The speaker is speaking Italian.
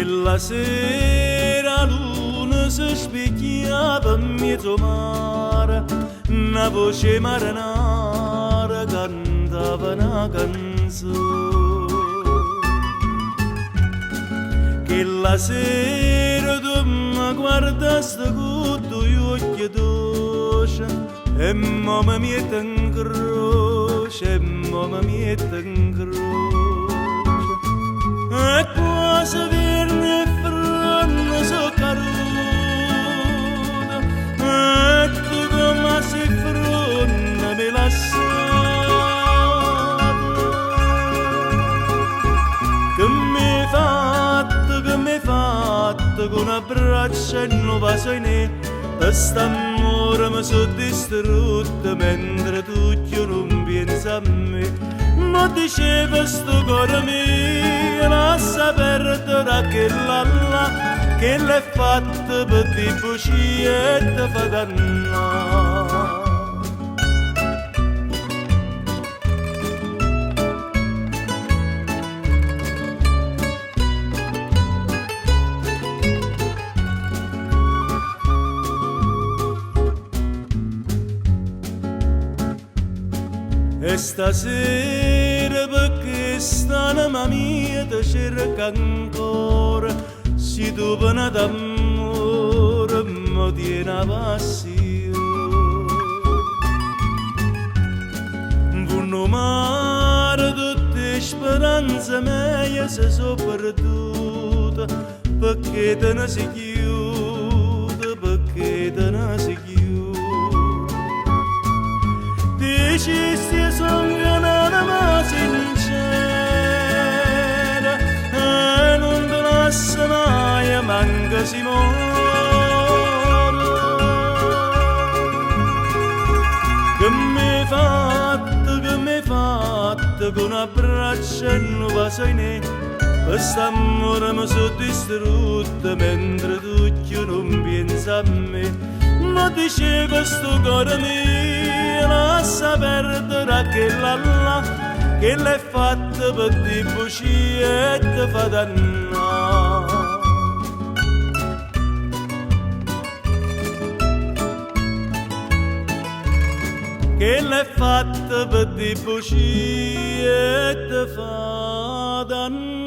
La sera luna si specchiava in mezzo mare, una voce marinara cantava una canzone. Che la sera tu mi guardasti con due occhi dolci e mo mi mette in croce, e mo mi mette in croce. E quasi verne e franno so caruta, e tu come si fronna me lasciata. Che mi hai fatto con una braccia e non va so in e, quest'amore mi sono distrutta mentre tu non pensi a me. Ma diceva sto cuore mio, lascia perdere quella là, che l'hai fatta per ti bugie e ti fa dannare. E stasera perché st'anima mia ti cerca ancora, se tu vieni d'amore mi tieni a passione. Buono mare tutte speranze mie si sono perdute, perché te ne si chiude, perché te ne si chiude. Dicisti sono un'anima sincera e non ti lascia mai, manca si muore. Che mi hai fatto con una braccia e non va so in e, quest'amore mi sono distrutta mentre tu non pensi a me. Ma diceva sto cuore mio, lascia perdere quella là, che l'hai fatta per ti bugie e ti fa dannare. Che l'hai fatta per ti bugie e ti fa dannare.